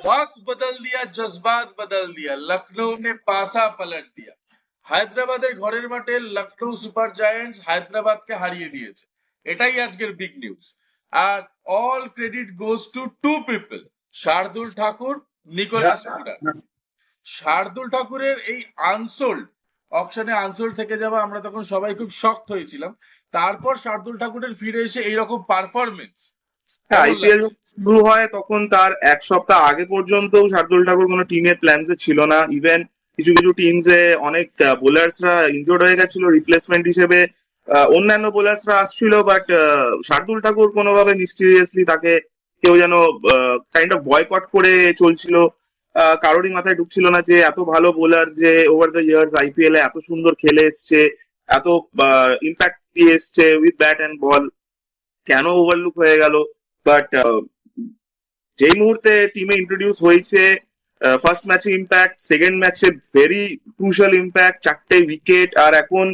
वक्त बदल दिया, जज्बात बदल दिया, लखनऊ ने पासा पलट दिया। হায়দ্রাবাদের ঘরের মাঠে লখনউ সুপার জায়ান্টস হায়দ্রাবাদকে হারিয়ে দিয়েছে, এটাই আজকের বিগ নিউজ। আর all credit goes to to people, Shardul Thakur, Nicholas Pooran. শার্দুল ঠাকুরের এই আনসোল্ড অকশনে আনসোল্ড থেকে যাওয়া, আমরা তখন সবাই খুব শকড হয়েছিলাম। তারপর শার্দুল ঠাকুরের ফিরে এসে এইরকম পারফরমেন্স হ্যাঁ, কেমন আইপিএল লাগছে? শুরু হয় তখন তার এক সপ্তাহ আগে পর্যন্ত শার্দুল ঠাকুর কোনো টিমের প্ল্যানসে ছিল না। ইভেন কিছু কিছু টিমসে অনেক বোলার্সরা ইনজোর্ড হয়ে গেছিল, রিপ্লেসমেন্ট হিসেবে অন্যান্য বোলার্সরা আসছিল, বাট শার্দুল ঠাকুর কোনোভাবে মিস্টিরিয়াসলি তাকে কেউ যেন কাইন্ড অফ বয়কট করে চলছিল। কারোরই মাথায় ঢুকছিল না যে এত ভালো বোলার, যে ওভার দ্য ইয়ার্স আইপিএল এ এত সুন্দর খেলে এসছে, এত ইম্প্যাক্ট দিয়ে এসছে উইথ ব্যাট অ্যান্ড বল, কেন ওভারলুক হয়ে গেল। বাট যেই মুহূর্তে টিমে ইন্ট্রোডিউস হয়েছে, ফার্স্ট ম্যাচে ইম্প্যাক্ট, সেকেন্ড ম্যাচে ভেরি ক্রুশাল ইম্প্যাক্ট, 4টে উইকেট। আর এখন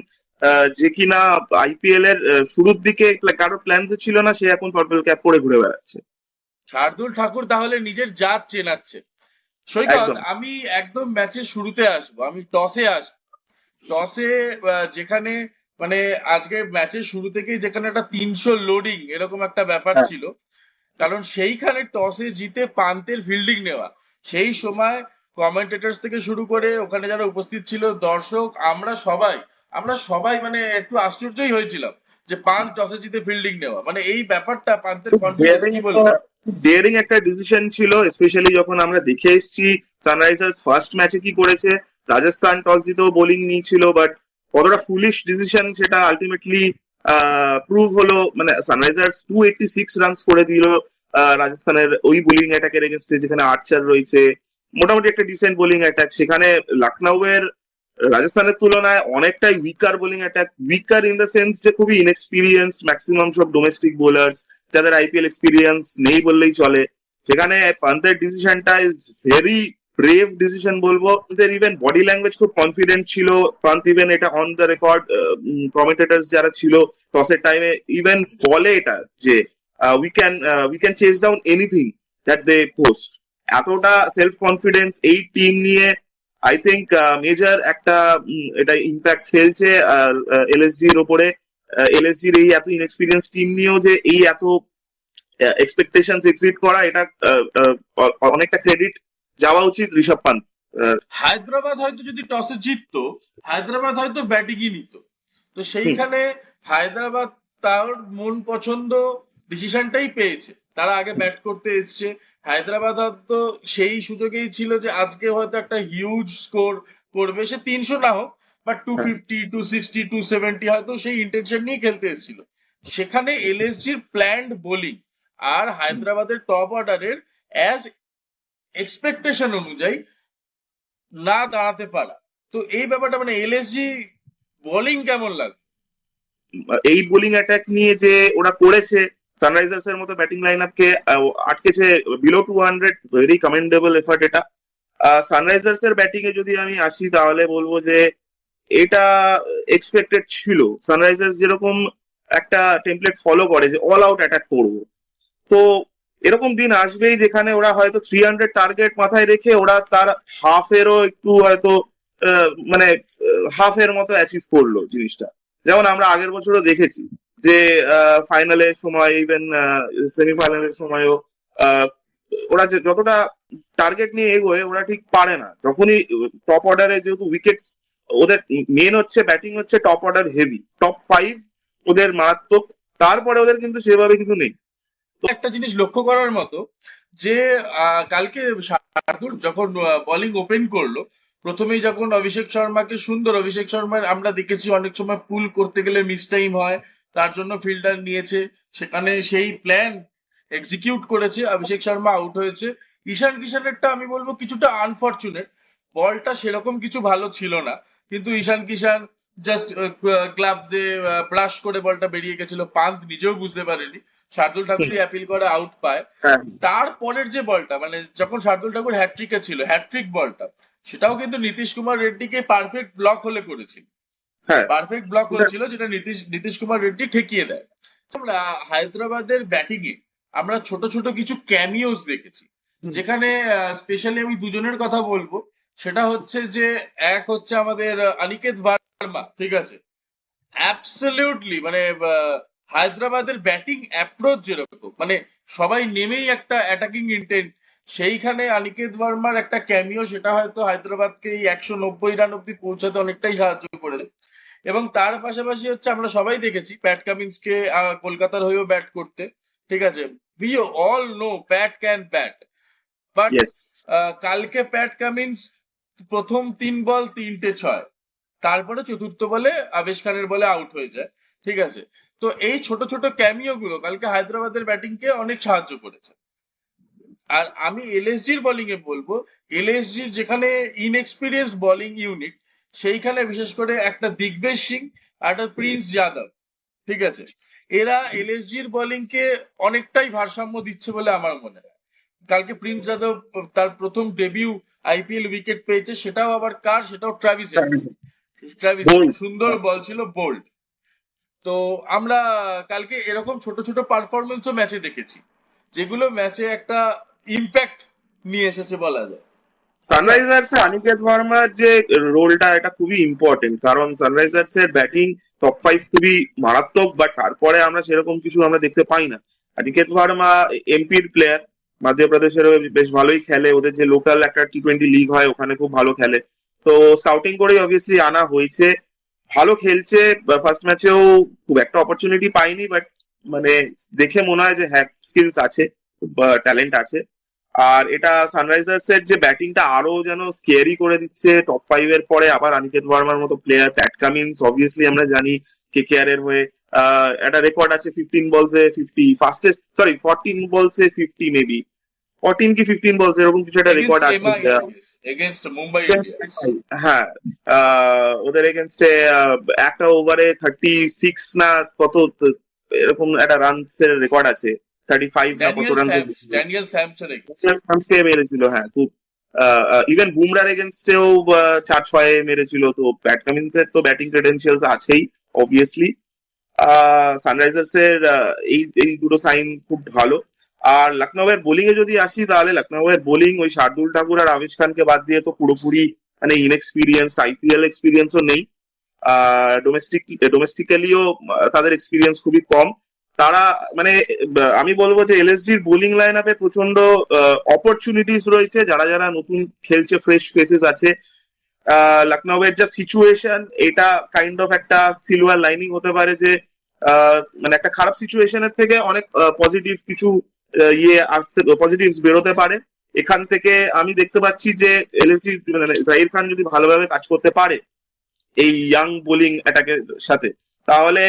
যে কিনা আইপিএল এর শুরুর দিকে কারো প্ল্যান ছিল না, সে এখন পার্পল ক্যাপ পরে ঘুরে বেড়াচ্ছে। শার্দুল ঠাকুর তাহলে নিজের জাত চেনাচ্ছে। সৈকত, একদম। আমি একদম ম্যাচের শুরুতে আসবো, আমি টসে আসবো। টসে যেখানে মানে আজকে ম্যাচের শুরু থেকেই যেখানে একটা 300 লোডিং এরকম একটা ব্যাপার হ্যাঁ, ছিল, কারণ সেইখানে টসে জিতে পান্তের ফিল্ডিং নেওয়া, সেই সময় কমেন্টেটরস থেকে শুরু করে ওখানে যারা উপস্থিত ছিল দর্শক, আমরা সবাই মানে একটু আশ্চর্যই হয়েছিলাম যে পান্ত টসে জিতে ফিল্ডিং নেওয়া, মানে এই ব্যাপারটা পান্তের খুব কনফিডেন্স, কি বলবে? ডেয়ারিং একটা ডিসিশন ছিল, স্পেশালি যখন আমরা দেখে এসেছি সানরাইজার্স ফার্স্ট ম্যাচে কি করেছে। রাজস্থান টস জিতেও বোলিং নিয়েছিল, বাট কতটা ফুলিশ ডিসিশন সেটা আলটিমেটলি প্রুভ হলো। মানে সানরাইজার্স 286 রানস করে দিল রাজস্থানের ওই বোলিং অ্যাটাকের এগেনস্টে, যেখানে আর্চার রয়েছে, মোটামুটি একটা ডিসেন্ট বোলিং অ্যাটাক। সেখানে লখনৌ এর রাজস্থানের তুলনায় অনেকটাই weaker bowling attack, weaker in the sense যে খুবই ইনএক্সপিরিয়েন্সড, ম্যাক্সিমাম সব ডোমেস্টিক বোলার্স যাদের আইপিএল এক্সপিরিয়েন্স নেই বললেই চলে। সেখানে পান্তের ডিসিশনটা ইজ ভেরি ব্রেভ ডিসিশন বলবো। ইভেন বডি ল্যাঙ্গুয়েজ খুব কনফিডেন্ট ছিল পান্ত, ইভেন এটা অন দ্য রেকর্ড কমেন্টেটার্স যারা ছিল টসের টাইমে ইভেন বলে এটা যে we can chase down anything that they post. এতটা সেলফ কনফিডেন্স এই টিম নিয়ে আই থিঙ্ক মেজর একটা এটা ইম্প্যাক্ট ফেলছে এলএসজির ওপরে। এলএসজির এই এত ইনএক্সপিরিয়েন্স টিম নিয়েও যে এই এত এক্সপেকটেশনস এক্সিড করা, এটা অনেকটা ক্রেডিট যাওয়া উচিত ঋষভ পান্ত। হায়দ্রাবাদ হয়তো যদি টসে জিততো, হায়দ্রাবাদ হয়তো ব্যাটিংই নিত। তো হুম, সেইখানে হায়দ্রাবাদ তার মন পছন্দ ডিসিশনটাই পেয়েছে, তারা আগে ব্যাট করতে এসছে। হায়দ্রাবাদ হয়তো সেই সুযোগেই ছিল যে আজকে হয়তো একটা হিউজ স্কোর করবে, সে 300 না হোক, বাট হ্যাঁ, 250, 260, 270 হয়তো সেই ইন্টেনশন নিয়ে খেলতে এসেছিল। সেখানে এলএসজির প্ল্যান্ড বোলিং আর হায়দ্রাবাদের টপ অর্ডারের অ্যাজ এক্সপেকটেশন অনুযায়ী না দাঁড়াতে পারা, তো এই ব্যাপারটা মানে এলএসজি বোলিং কেমন লাগে? এই বোলিং অ্যাটাক নিয়ে যে ওরা করেছে, সানরাইজার্স এর মতো ব্যাটিং লাইন আপকে আটকেছে বিলো 200, ভেরি কমেন্ডেবল এফার্ট এটা। সানরাইজার্স এর ব্যাটিং এ যদি আমি আসি তাহলে বলবো যে এটা এক্সপেক্টেড ছিল। সানরাইজার্স যেরকম একটা টেমপ্লেট ফলো করে যে অল আউট অ্যাটাক করবো, তো এরকম দিন আসবেই যেখানে ওরা হয়তো 300 টার্গেট মাথায় রেখে ওরা তার হাফেরও একটু হয়তো মানে হাফের মতো অ্যাচিভ করলো জিনিসটা। যেমন আমরা আগের বছরও দেখেছি যে ফাইনালের সময়, ইভেন সেমিফাইনালের সময়ও আহ, ওরা যতটা টার্গেট নিয়ে এগোয় ওরা ঠিক পারে না। যখনই টপ অর্ডারে, যেহেতু উইকেট ওদের মেন হচ্ছে, ব্যাটিং হচ্ছে টপ অর্ডার হেভি, টপ 5 ওদের মারাত্মক, তারপরে ওদের কিন্তু সেভাবে কিছু নেই। একটা জিনিস লক্ষ্য করার মতো যে কালকে শার্দুল যখন বোলিং ওপেন করলো, প্রথমেই যখন অভিষেক শর্মাকে, সুন্দর অভিষেক শর্মার আমরা দেখেছি অনেক সময় পুল করতে গেলে মিস টাইম হয়, তার জন্য ফিল্ডার নিয়েছে, সেখানে সেই প্ল্যান এক্সিকিউট করেছে, অভিষেক শর্মা আউট হয়েছে। ঈশান কিষানেরটা আমি বলবো কিছুটা আনফরচুনেট, বলটা সেরকম কিছু ভালো ছিল না, কিন্তু ঈশান কিষান জাস্ট গ্লাভসে ব্রাশ করে বলটা বেরিয়ে গেছিল, পান্ত নিজেও বুঝতে পারেনি, শার্দুল ঠাকুরই অ্যাপিল করে আউট পায়। হ্যাঁ, তারপরের যে বলটা মানে যখন শার্দুল ঠাকুর হ্যাট্রিকে ছিল, হ্যাট্রিক বলটা, সেটাও কিন্তু নীতিশ কুমার রেড্ডিকে পারফেক্ট ব্লক হলে করেছিল, হ্যাঁ, পারফেক্ট ব্লক হয়েছিল, যেটা নীতিশ নীতিশ কুমার রেড্ডি ঠেকিয়ে দেয়। আমরা হায়দ্রাবাদের ব্যাটিং এ আমরা ছোট ছোট কিছু ক্যামিওস দেখেছি, হুম। যেখানে স্পেশালি আমি দুজনের কথা বলবো। সেটা হচ্ছে যে এক হচ্ছে আমাদের অনিকেত ভার্মা, ঠিক আছে? অ্যাবসলিউটলি মানে হায়দ্রাবাদের ব্যাটিং অ্যাপ্রোচ যেরকম, মানে সবাই নেমেই একটা অ্যাটাকিং ইন্টেন্ট, সেইখানে অনিকেত ভার্মার একটা ক্যামিও সেটা হয়তো হায়দ্রাবাদকে এই 190 রান অব্দি পৌঁছাতে অনেকটাই সাহায্য করেছে। এবং তার পাশাপাশি হচ্ছে আমরা সবাই দেখেছি প্যাট কামিন্সকে কলকাতার হয়েও ব্যাট করতে, ঠিক আছে? We all know Pat can bat, but yes. কালকে প্যাট কামিন্স প্রথম 3 বল 3টে 6, তারপরে চতুর্থ বলে আবেশ খানের বলে আউট হয়ে যায়, ঠিক আছে? তো এই ছোট ছোট ক্যামিও গুলো কালকে হায়দ্রাবাদের ব্যাটিং কে অনেক সাহায্য করেছে। আর আমি এলএসজির বোলিং এ বলবো, এলএসজির যেখানে ইনএক্সপিরিয়েন্সড বোলিং ইউনিট, সেইখানে বিশেষ করে একটা দিগ্বেশ সিং আর একটা প্রিন্স যাদব, ঠিক আছে? এরা এলএসজির বোলিং কে অনেকটাই ভারসাম্য দিচ্ছে বলে আমার মনে হয়। কালকে প্রিন্স যাদব তার প্রথম ডেবিউ আইপিএল উইকেট পেয়েছে, সেটাও আবার কার, সেটাও ট্রাভিস হেডের। ট্রাভিস গোল। হেডের সুন্দর বল ছিল, বোল্ড। তো আমরা কালকে এরকম ছোট ছোট পারফরমেন্সও ম্যাচে দেখেছি, যেগুলো ম্যাচে একটা ইম্প্যাক্ট নিয়ে এসেছে বলা যায়। তাই না? সানরাইজার্স এ অনিকেত ভার্মার যে রোলটা, এটা খুবই ইম্পর্টেন্ট, কারণ সানরাইজার্স এর ব্যাটিং টপ 5 খুবই মারাত্মক, বাট তারপরে আমরা সেরকম কিছু আমরা দেখতে পাই না। অনিকেত ভার্মা এমপির প্লেয়ার, মধ্যপ্রদেশের বেশ ভালোই খেলে, ওদের যে লোকাল একটা টি-20 লিগ হয় ওখানে খুব ভালো খেলে। তো স্কাউটিং করেই অবভিয়াসলি আনা হয়েছে, ভালো খেলছে। ফার্স্ট ম্যাচেও খুব একটা অপরচুনিটি পাইনি, বাট মানে দেখে মনে হয় যে হ্যাঁ স্কিলস আছে, ট্যালেন্ট আছে। আর এটা সানরাইজার্স এর যে ব্যাটিংটা আরো যেন স্কেয়ারি করে দিচ্ছে। টপ 5 এর পরে আবার অনিকেত ভার্মার মতো প্লেয়ার, প্যাট কামিন্স অবভিয়াসলি আমরা জানি কেকেআর এর হয়ে একটা রেকর্ড আছে 15 বলসে 50, ফাস্টেস্ট, সরি 14 বলসে 50 মেবি, 14 কি 15 বলস এরকম কিছু একটা রেকর্ড এগেনস্ট আছে। MI, against Mumbai Indians. হ্যাঁ, ওদের এগেনস্টে একটা ওভারে 36 না কত এরকম একটা রানস এর রেকর্ড আছে, 35 না কত রান ড্যানিয়েল স্যামসন মেরেছিল। হ্যাঁ, খুব। ইভেন বুমরার এগেনস্টেও 4-6 মেরেছিল। তো প্যাট কামিন্সের তো ব্যাটিং ক্রেডেন্সিয়ালস আছেই অবভিয়াসলি। সানরাইজার্স এর এই এই দুটো সাইন খুব ভালো। আর লখনৌয়ের বোলিং এ যদি আসি, তাহলে লখনৌয়ের বোলিং ওই শার্দুল ঠাকুর আর আবিশ খানকে বাদ দিয়ে তো পুরোপুরি মানে ইনএক্সপিরিয়েন্স, আইপিএল এক্সপিরিয়েন্সও নেই। ডোমেস্টিক্যালিও তাদের এক্সপিরিয়েন্স খুবই কম। তারা মানে আমি বলবো যে এলএসজির বোলিং লাইন আপে প্রচন্ড অপরচুনিটিস রয়েছে, যারা যারা নতুন খেলছে, ফ্রেশ ফেসেস আছে। লখনৌয়ের যা সিচুয়েশন, এটা কাইন্ড অফ একটা সিলভার লাইনিং হতে পারে যে মানে একটা খারাপ সিচুয়েশনের থেকে অনেক পজিটিভ কিছু ইয়ে আসতে, পজিটিভস বেরোতে পারে এখান থেকে। আমি দেখতে পাচ্ছি যে এলএসজি মানে জাহির খান যদি ভালোভাবে কাজ করতে পারে এই ইয়াং বোলিং অ্যাটাকের সাথে, তাহলে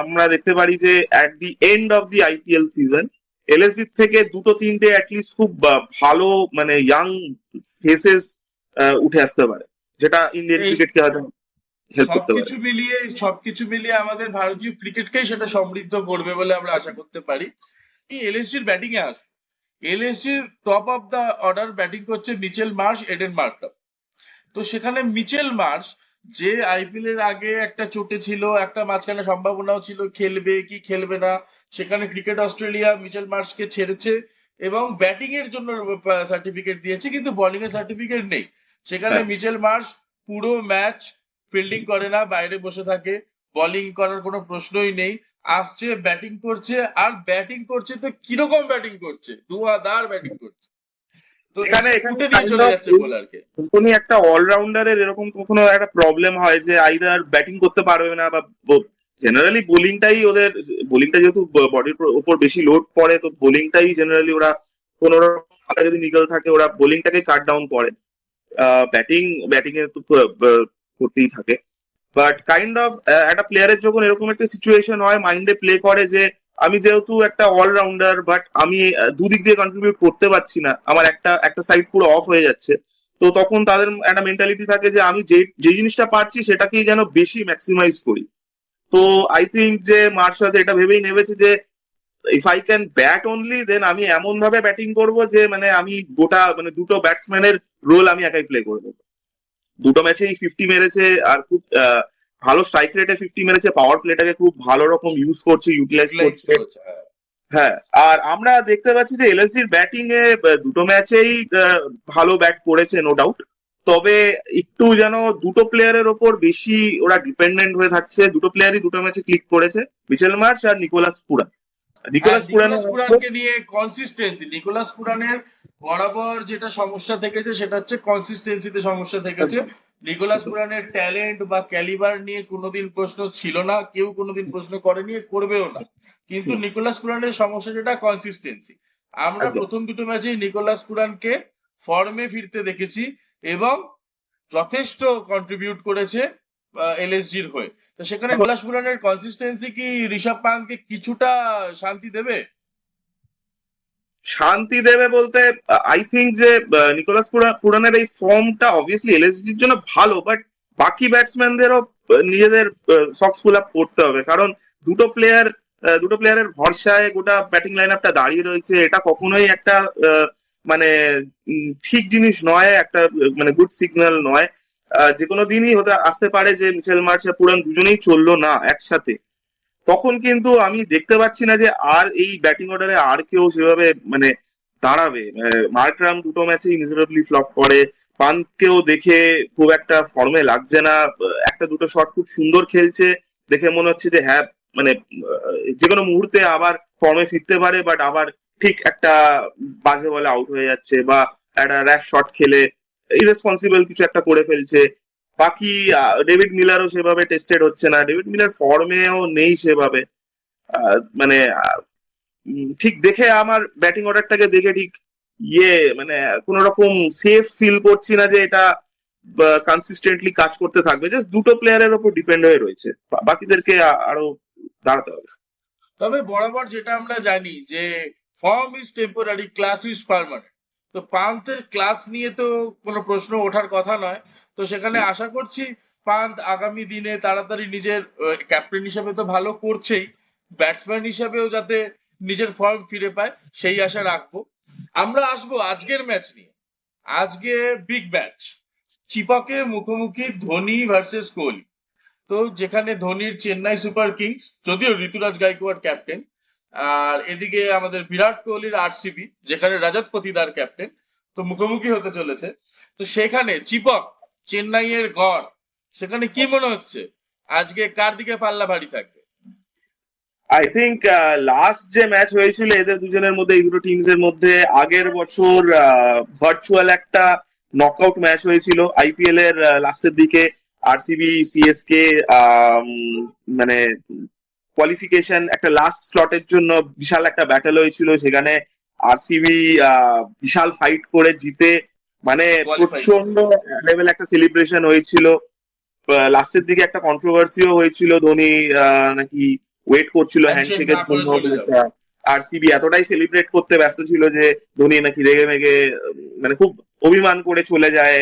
আমরা দেখতে পারি যে at the end of the IPL season LSG থেকে দুটো তিনটে অ্যাটলিস্ট খুব ভালো মানে ইয়াং ফেসেস উঠে আসতে পারে, যেটা ইন্ডিয়ান এই ক্রিকেটকে হয়তো হেল্প করতে পারে। সবকিছু মিলিয়ে আমাদের ভারতীয় ক্রিকেটকেই সেটা সমৃদ্ধ করবে বলে আমরা আশা করতে পারি। এই এলএসজির ব্যাটিং এ আস, এলএসজির top of the order batting করছে মিচেল মার্শ, এডেন মার্করাম। তো সেখানে মিচেল মার্শ, যে আইপিএল এর আগে একটা চোটে ছিল, একটা মাঝখানে সম্ভাবনাও ছিল খেলবে কি খেলবে না, সেখানে ক্রিকেট অস্ট্রেলিয়া মিচেল মার্শকে ছেড়েছে এবং ব্যাটিং এর জন্য সার্টিফিকেট দিয়েছে, কিন্তু বোলিং এর সার্টিফিকেট নেই। সেখানে হ্যাঁ, মিচেল মার্শ পুরো ম্যাচ ফিল্ডিং করে না, বাইরে বসে থাকে, বোলিং করার কোনো প্রশ্নই নেই। আসছে ব্যাটিং করছে, আর ব্যাটিং করছে তো কিরকম ব্যাটিং করছে, ধুয়াধার ব্যাটিং করছে। তো এখানে এসে এখানে কুটে দিয়ে কাইন্ড চলে অফ যাচ্ছে বোলারকে। যখনই একটা অলরাউন্ডারের এরকম কখনো একটা প্রবলেম হয় যে আইদার ব্যাটিং করতে পারবে না বা জেনারেলি বোলিংটাই ওদের, বোলিংটা যেহেতু বডির উপর বেশি লোড পড়ে, তো বোলিংটাই জেনারেলি ওরা কোনো রকম যদি নিগল থাকে ওরা বোলিংটাকে কাট ডাউন করে। ব্যাটিং ব্যাটিং এ তো করতেই থাকে। বাট কাইন্ড অফ একটা প্লেয়ারের যখন এরকম একটা সিচুয়েশন হয়, মাইন্ডে প্লে করে যে আমি যেহেতু একটা অলরাউন্ডার, বাট আমি দুদিক দিয়ে কন্ট্রিবিউট করতে পারছি না, আমার একটা একটা সাইড পুরো অফ হয়ে যাচ্ছে। তো তখন তাদের একটা মেন্টালিটি থাকে যে আমি যে যে জিনিসটা পারছি সেটাকেই যেন বেশি ম্যাক্সিমাইজ করি। তো আই থিঙ্ক যে মার্শাল এটা ভেবেই নেমেছে যে if I can bat only, then আমি এমন ভাবে ব্যাটিং করব যে মানে আমি গোটা মানে দুটো ব্যাটসম্যানের রোল আমি একাই প্লে করে দেবো। দুটো ম্যাচেই 50 মেরেছে, আর খুব ভালো স্ট্রাইক রেটে 50 মেরেছে, পাওয়ার প্লেটাকে খুব ভালো রকম ইউজ করছে, ইউটিলাইজ ইউটিলাইজ করছে। করেছে, হ্যাঁ। হ্যাঁ, আর আমরা দেখতে পাচ্ছি যে এলএসজির ব্যাটিং এ দুটো ম্যাচেই ভালো ব্যাট করেছে নো ডাউট। তবে একটু যেন দুটো প্লেয়ারের ওপর বেশি ওরা ডিপেন্ডেন্ট হয়ে থাকছে। দুটো প্লেয়ারই দুটো ম্যাচে ক্লিক করেছে, মিচেল মার্শ আর নিকোলাস পুরান। হ্যাঁ, নিকোলাস নিকোলাস পুরানের পুরানকে নিয়ে কনসিস্টেন্সি, নিকোলাস পুরানের বরাবর যেটা সমস্যা থেকেছে সেটা হচ্ছে কনসিস্টেন্সিতে সমস্যা থেকেছে। নিকোলাস পুরানের ট্যালেন্ট বা ক্যালিবার নিয়ে কোনোদিন প্রশ্ন ছিল না, কেউ কোনোদিন প্রশ্ন করেনি, করবেও না। কিন্তু হুম, নিকোলাস পুরানের সমস্যা যেটা কনসিস্টেন্সি। আমরা একদম। প্রথম দুটো ম্যাচেই নিকোলাস পুরানকে ফর্মে ফিরতে দেখেছি এবং যথেষ্ট কন্ট্রিবিউট করেছে এলএসজির হয়ে। তো সেখানে এখন নিকোলাস পুরানের কনসিস্টেন্সি কি ঋষভ পান্থকে কিছুটা শান্তি দেবে? শান্তি দেবে বলতে আই থিঙ্ক যে নিকোলাস পুরানের এই ফর্মটা অবভিয়াসলি এলএসজির জন্য ভালো, বাট বাকি ব্যাটসম্যানদেরও নিজেদের সক্স ফুল আপ করতে হবে। কারণ দুটো প্লেয়ার দুটো প্লেয়ারের ভরসায় গোটা ব্যাটিং লাইন আপটা দাঁড়িয়ে রয়েছে, এটা কখনোই একটা মানে ঠিক জিনিস নয়, একটা মানে গুড সিগন্যাল নয়। যে কোনো দিনই হতে আসতে পারে যে মিচেল মার্শ আর পুরান দুজনেই চললো না একসাথে, তখন কিন্তু আমি দেখতে পাচ্ছি না যে আর এই ব্যাটিং অর্ডারে আর কেউ সেভাবে মানে দাঁড়াবে। মার্করাম দুটো ম্যাচেই মিজারেবলি ফ্লপ করে, পান্তকেও দেখে খুব একটা ফর্মে লাগছে না। একটা দুটো শট খুব সুন্দর খেলছে, দেখে মনে হচ্ছে যে হ্যাঁ মানে যে কোনো মুহূর্তে আবার ফর্মে ফিরতে পারে, বাট আবার ঠিক একটা বাজে বলে আউট হয়ে যাচ্ছে বা একটা র্যাশ শট খেলে ইরেসপন্সিবল কিছু একটা করে ফেলছে। বাকি ডেভিড মিলারও সেভাবে টেস্টেড হচ্ছে না, ডেভিড মিলার ফর্মেও নেই সেভাবে। মানে ঠিক দেখে আমার ব্যাটিং অর্ডারটাকে দেখে ঠিক ইয়ে মানে কোন রকম সেফ ফিল করছি না যে এটা কনসিস্টেন্টলি কাজ করতে থাকবে। জাস্ট দুটো প্লেয়ারের উপর ডিপেন্ড হয়ে রয়েছে, বাকিদেরকে আরো দাঁড়াতে হবে। তবে বরাবর যেটা আমরা জানি যে form is temporary, class is permanent. তো পান্থের ক্লাস নিয়ে তো কোনো প্রশ্ন ওঠার কথা নয়। তো সেখানে আশা করছি পান্থ আগামী দিনে তাড়াতাড়ি নিজের ক্যাপ্টেন হিসেবে তো ভালো করছেই, ব্যাটসম্যান হিসেবেও যাতে নিজের ফর্ম ফিরে পায় সেই আশা রাখবো। আমরা আসবো আজকের ম্যাচ নিয়ে। আজকে বিগ ম্যাচ, চিপকের মুখোমুখি ধোনি ভার্সেস কোহলি। তো যেখানে ধোনির চেন্নাই সুপার কিংস, যদিও ঋতুরাজ গাইকোয়াড় ক্যাপ্টেন, আর এদিকে আমাদের বিরাট কোহলির আরসিবি যেখানে রজত পতিদার ক্যাপ্টেন, তো মুখোমুখি হতে চলেছে। তো সেখানে চিপক, চেন্নাইয়ের গড়, সেখানে কি মনে হচ্ছে আজকে কার দিকে পাল্লা ভারী থাকবে? আই থিঙ্ক লাস্ট যে ম্যাচ হয়েছিল এদের দুজনের মধ্যে, এই দুটো টিমস এর মধ্যে, আগের বছর ভার্চুয়াল একটা নকআউট ম্যাচ হয়েছিল আইপিএল এর লাস্টের দিকে। আরসিবি সিএসকে মানে কোয়ালিফিকেশন একটা লাস্ট স্লটের জন্য বিশাল একটা ব্যাটেল হয়েছিল, সেখানে আরসিবি বিশাল ফাইট করে জিতে মানে কোয়ালিফাই করে। প্রচন্ড লেভেল একটা সেলিব্রেশন হয়েছিল। লাস্টের দিকে একটা কন্ট্রোভার্সিও হয়েছিল, ধোনি নাকি ওয়েট করছিল হ্যান্ডশেক হ্যান্ডশেকের না করে জন্য। চলে যাবে। আরসিবি এতটাই সেলিব্রেট করতে ব্যস্ত ছিল যে ধোনি নাকি রেগে মেগে মানে খুব অভিমান করে চলে যায়।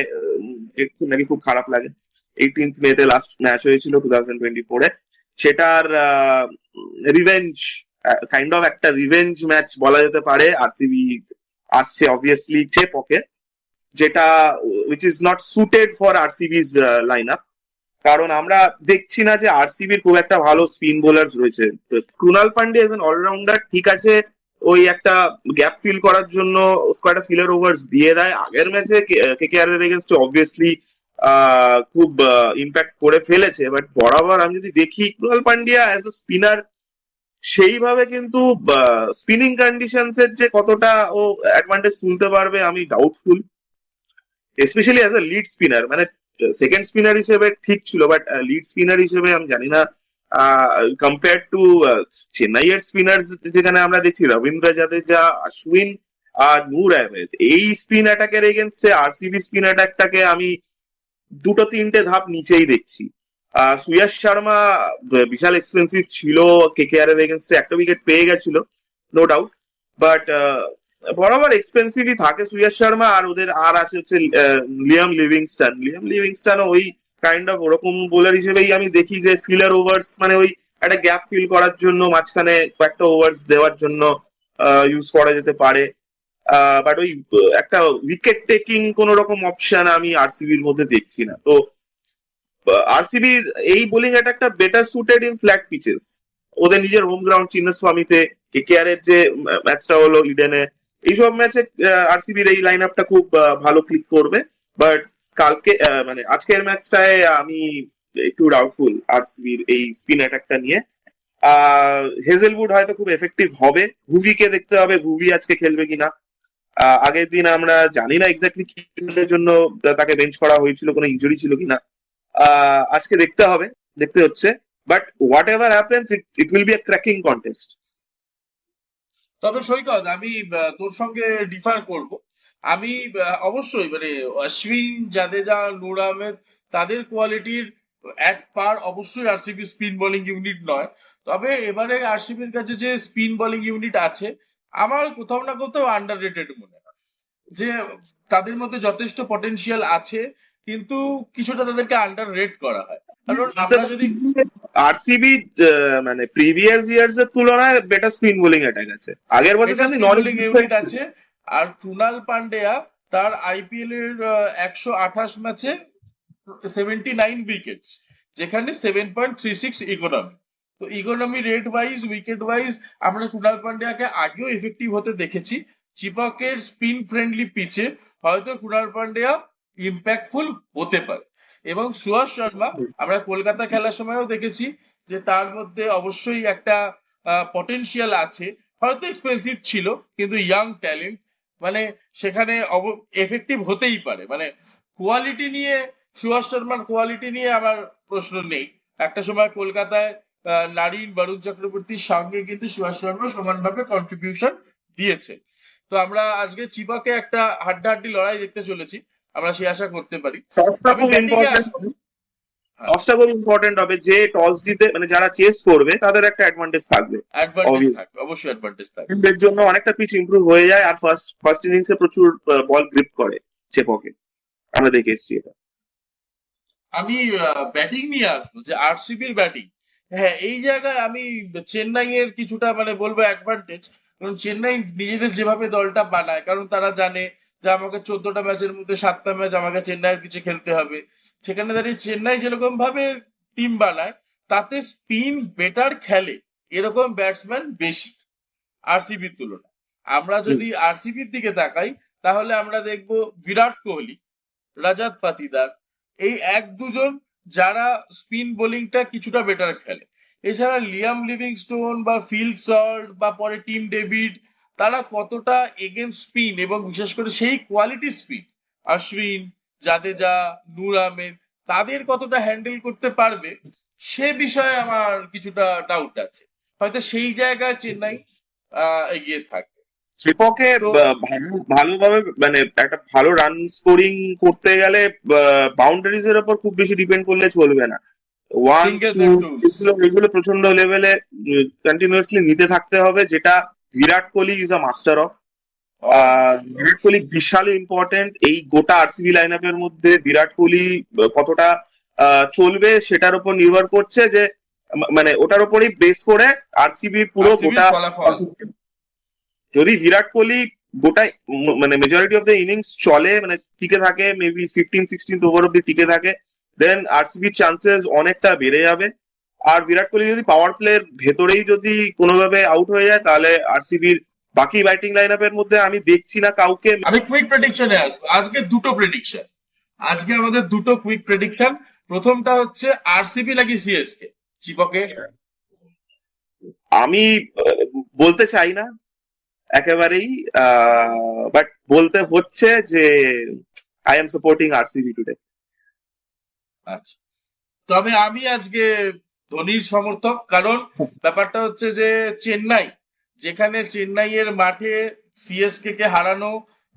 একটু নাকি খুব খারাপ লাগে। 18th মে তে লাস্ট ম্যাচ হয়েছিল 2024-এ, সেটার রিভেঞ্জ, কাইন্ড অফ একটা রিভেঞ্জ ম্যাচ বলা যেতে পারে। আরসিবি আসছে অবভিয়াসলি চেপকে, যেটা which is not suited for RCB's line up. কারণ আমরা দেখছি না যে আরসিবির খুব একটা ভালো স্পিন বোলার রয়েছে। Krunal Pandya as an allrounder ঠিক আছে, ওই একটা গ্যাপ ফিল করার জন্য কয়েকটা ফিলার ওভার্স দিয়ে দেয়। আগের ম্যাচে কেকেআর এর এগেনস্টে অবভিয়াসলি খুব ইম্প্যাক্ট করে ফেলেছে, বাট বরাবর আমি যদি দেখি Krunal Pandya as a spinner সেইভাবে কিন্তু স্পিনিং কন্ডিশনস এর যে কতটা ও অ্যাডভান্টেজ তুলতে পারবে আমি doubtful, specially as a lead spinner. মানে সেকেন্ড স্পিনার হিসেবে ঠিক ছিল, বাট লিড স্পিনার হিসেবে আমি জানি না। কম্পেয়ার টু চেন্নাইয়ের স্পিনার, যেখানে আমরা দেখছি রবীন্দ্র জাদেজা, অশ্বিন আর নূর আহমেদ, এই স্পিন অ্যাটাকের এগেনস্টে আরসিবি স্পিন অ্যাটাকটাকে আমি দুটো তিনটে ধাপ নিচেই দেখছি। সুয়াস শর্মা বিশাল এক্সপেন্সিভ ছিল, কেকেআর এর এগেনস্টে একটা উইকেট পেয়ে গেছিল নো ডাউট, বাট বরাবর এক্সপেন্সিভই থাকে সুয়াস শর্মা। আর ওদের আর আছে হচ্ছে লিয়াম লিভিংস্টন ওই কাইন্ড অফ ওরকম বোলার হিসেবেই আমি দেখি যে ফিলার ওভার্স মানে ওই একটা গ্যাপ ফিল করার জন্য মাঝখানে কয়েকটা ওভার্স দেওয়ার জন্য ইউজ করা যেতে পারে। বাট ওই একটা উইকেট টেকিং কোন রকম অপশন আমি আরসিবির মধ্যে দেখছি না। তো আরসিবির এই বোলিং অ্যাটাকটা better suited in flat pitches. ওদের নিজের হোম গ্রাউন্ড চিন্নাস্বামীতে, কেকেআর এর যে ম্যাচটা হলো ইডেনে, এইসব ম্যাচে আরসিবির এই লাইন আপটা খুব ভালো ক্লিক করবে। বাট কালকে মানে আজকের ম্যাচটায় আমি একটু ডাউটফুল আরসিবির এই স্পিন অ্যাটাকটা নিয়ে। হেজেলউড হয়তো খুব এফেক্টিভ হবে, ভুভিকে দেখতে হবে ভুভি আজকে খেলবে কিনা। আগের দিন আমরা জানি না এক্স্যাক্টলি কি reason-এর জন্য তাকে বেঞ্চ করা হয়েছিল, কোনো ইনজুরি ছিল কিনা। আজকে দেখতে হবে, দেখতে হচ্ছে। But what ever happens, it will be a cracking contest. তবে সৈকত, আমি তোর সঙ্গে ডিফার করব। আমি অবশ্যই মানে অশ্বিন, জাদেজা, নূর আহমেদ তাদের কোয়ালিটির এক পার অবশ্যই আরসিবি স্পিন বোলিং ইউনিট নয়। তবে এবারে আরসিবির কাছে যে স্পিন বোলিং ইউনিট আছে, আমার কোথাও না কোথাও আন্ডার রেটেড মনে হয়। যে তাদের মধ্যে যথেষ্ট পটেনশিয়াল আছে, কিন্তু কিছুটা তাদেরকে আন্ডার রেট করা হয়। কারণ আমরা যদি আরসিবি মানে প্রিভিয়াস ইয়ার্স এর তুলনায় বেটার স্পিন বোলিং অ্যাটাক আছে। আগের বছর বেটার আমি স্পিন নরিচ বোলিং ইউনিট আছে। আর ক্রুনাল পান্ডেয়া তার আইপিএল এর 128 ম্যাচে 79 উইকেটস, যেখানে 7.36 ইকোনমি। তো economy rate wise, wicket wise আমরা কুণাল পান্ডিয়াকে আগেও এফেক্টিভ হতে দেখেছি। চিপকের স্পিন ফ্রেন্ডলি পিচে হয়তো কুণাল পান্ডিয়া ইম্প্যাক্টফুল হতে পারে। এবং সুয়াশ শর্মা আমরা কলকাতা খেলার সময়ও দেখেছি যে তার মধ্যে অবশ্যই একটা পটেনশিয়াল আছে। হয়তো এক্সপেন্সিভ ছিল, কিন্তু ইয়াং ট্যালেন্ট, মানে সেখানে এফেক্টিভ হতেই পারে। মানে কোয়ালিটি নিয়ে, সুভাষ শর্মার কোয়ালিটি নিয়ে আমার প্রশ্ন নেই। একটা সময় কলকাতায় নারিন, বরুণ চক্রবর্তীর সঙ্গে কিন্তু সুভাষ শর্মা সমানভাবে কন্ট্রিবিউশন দিয়েছে। তো আমরা আজকে চিবাকে একটা হাড্ডাহাড্ডি লড়াই দেখতে চলেছি, আমরা সে আশা করতে পারি। টসটা আমি খুব ব্যাটিং এ ইম্পর্টেন্ট। আসবো। হ্যাঁ, টসটা খুব ইম্পর্টেন্ট হবে, যে টস জিতে মানে যারা চেস করবে তাদের একটা অ্যাডভান্টেজ থাকবে। অ্যাডভান্টেজ থাকবে, অবশ্যই অ্যাডভান্টেজ থাকবে। এর জন্য অনেকটা পিচ ইমপ্রুভ হয়ে যায়। আর ফার্স্ট ফার্স্ট ইনিংসে প্রচুর বল গ্রিপ করে চেপকে, আমরা দেখে এসেছি এটা। আমি ব্যাটিং নিয়ে আসবো, যে আরসিবির ব্যাটিং। হ্যাঁ, এই জায়গায় আমি চেন্নাই এর কিছুটা মানে বলবো অ্যাডভান্টেজ। কারণ চেন্নাই নিজেদের যেভাবে দলটা বানায়, কারণ তারা জানে যে আমাকে 14টা ম্যাচের মধ্যে 7টা ম্যাচ আমাকে চেন্নাইয়ের পিছে খেলতে হবে। সেখানে দাঁড়িয়ে চেন্নাই যেরকম ভাবে টিম বানায়, তাতে স্পিন বেটার খেলে এরকম ব্যাটসম্যান বেশি আরসিবির তুলনায়। আমরা যদি আরসিবির দিকে তাকাই, তাহলে আমরা দেখবো বিরাট কোহলি, রাজাত পাতিদার, এই এক দুজন যারা স্পিন বোলিংটা কিছুটা বেটার খেলে। এছাড়া লিয়াম লিভিংস্টোন বা ফিল সল্ট বা পরে টিম ডেভিড, তারা কতটা এগেনস্ট স্পিন এবং বিশেষ করে সেই কোয়ালিটি স্পিন, অশ্বিন, জাদেজা, নূর আহমেদ, তাদের কতটা হ্যান্ডেল করতে পারবে, সে বিষয়ে আমার কিছুটা ডাউট আছে। হয়তো সেই জায়গায় চেন্নাই এগিয়ে থাকবে। চেপকে তো ভালোভাবে মানে একটা ভালো রান স্কোরিং করতে গেলে বাউন্ডারিজ এর উপর খুব বেশি ডিপেন্ড করলে চলবে না। ওয়ান্স সিঙ্গেলস টু, এন্ড টুস। এগুলো প্রচন্ড লেভেলে কন্টিনিউয়াসলি নিতে থাকতে হবে, যেটা Virat Kohli is a master of. Virat Kohli বিশাল ইম্পর্টেন্ট এই গোটা আরসিবি লাইন আপের মধ্যে। বিরাট কোহলি কতটা চলবে সেটার উপর নির্ভর করছে, যে মানে ওটার উপরই বেস করে আরসিবির পুরো আরসিবির গোটা। ফলাফল। যদি বিরাট কোহলি গোটাই মানে মেজরিটি অফ দ্য ইনিংস চলে, মানে টিকে থাকে, মেবি 15-16 ওভার অব্দি টিকে থাকে, দেন আরসিবির চান্সেস অনেকটা বেড়ে যাবে। আর বিরাট কোহলি যদি পাওয়ার প্লের ভেতরেই যদি কোনোভাবে আউট হয়ে যায়, তাহলে আরসিবির বাকি ব্যাটিং লাইন আপের মধ্যে আমি দেখছি না কাউকে। আমি কুইক প্রেডিকশনে আসবো। আজকে দুটো প্রেডিকশন, আজকে আমাদের দুটো কুইক প্রেডিকশন। প্রথমটা হচ্ছে আরসিবি নাকি সিএসকে চিপকে। আমি বলতে চাই না একেবারেই, বাট বলতে হচ্ছে যে I am supporting RCB today. আচ্ছা, তবে আমি আজকে ধোনির সমর্থক। কারণ ব্যাপারটা হচ্ছে যে চেন্নাই, যেখানে চেন্নাইয়ের মাঠে সিএসকে কে হারানো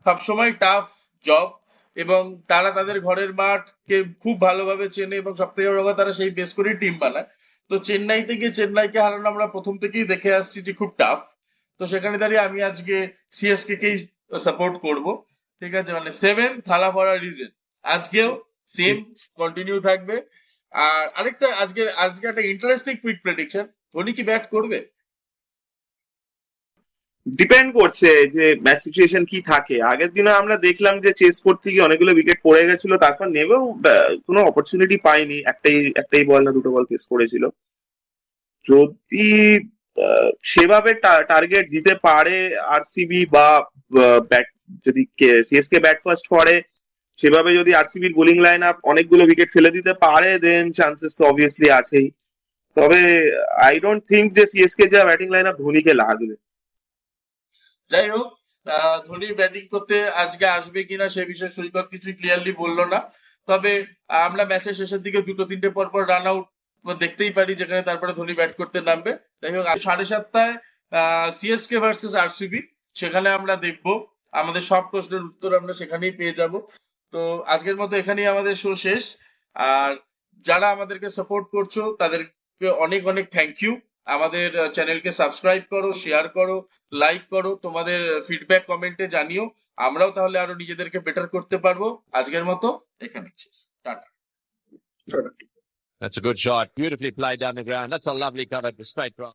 সবসময় টাফ জব, এবং তারা তাদের ঘরের মাঠকে খুব ভালোভাবে চেনে এবং সব থেকে বড় কথা তারা সেই বেস করে টিম বানায়। তো চেন্নাইতে গিয়ে চেন্নাইকে হারানো আমরা প্রথম থেকেই দেখে আসছি যে খুব টাফ। তো সেখানে দাঁড়িয়ে আমি আজকে সিএসকে কেই সাপোর্ট করব। ঠিক আছে, মানে 7 থালা ফর রিজন আজকেও সেম কন্টিনিউ থাকবে। আর আরেকটা, আজকে আজকে একটা ইন্টারেস্টিং কুইক প্রেডিকশন, ধোনি কি ব্যাট করবে? ডিপেন্ড করছে যে ম্যাচ সিচুয়েশন কি থাকে। আগের দিনে আমরা দেখলাম যে চেস করতে গিয়ে অনেকগুলো উইকেট পড়ে গেছিল, তারপর নেমেও কোনো অপরচুনিটি পাইনি, একটাই একটাই বল না দুটো বল ফেস করেছিল। যদি সেভাবে টার্গেট দিতে পারে আরসিবি বা ব্যাট, যদি সিএসকে ব্যাট ফার্স্ট করে সেভাবে যদি আরসিবির বোলিং লাইন আপ অনেকগুলো উইকেট ফেলে দিতে পারে, দেন চান্সেস তো অবভিয়াসলি আছেই। তবে আই ডোন্ট থিঙ্ক যে সিএসকে যা ব্যাটিং লাইন আপ ধোনিকে লাগবে। যাই হোক, ধোনি ব্যাটিং করতে আজকে আসবে কিনা সে বিষয়ে সৈকত কিছু ক্লিয়ারলি বললো না। তবে আমরা ম্যাচের শেষের দিকে দুটো তিনটে পর পর রান আউট দেখতেই পারি, যেখানে তারপরে ধোনি ব্যাট করতে নামবে। যাই হোক, 7:30 সিএসকে ভার্সেস আরসিবি, সেখানে আমরা দেখবো। আমাদের সব প্রশ্নের উত্তর আমরা সেখানেই পেয়ে যাব। তো আজকের মতো এখানেই আমাদের শো শেষ। আর যারা আমাদেরকে সাপোর্ট করছো তাদেরকে অনেক অনেক থ্যাংক ইউ। আমাদের চ্যানেলকে সাবস্ক্রাইব করো, শেয়ার করো, লাইক করো, তোমাদের ফিডব্যাক কমেন্টে জানিও। আমরাও তাহলে আরো নিজেদেরকে বেটার করতে পারবো। আজকের মতো এখানে tata. That's a good shot. Beautifully played down the ground. That's a lovely cover to straight drive.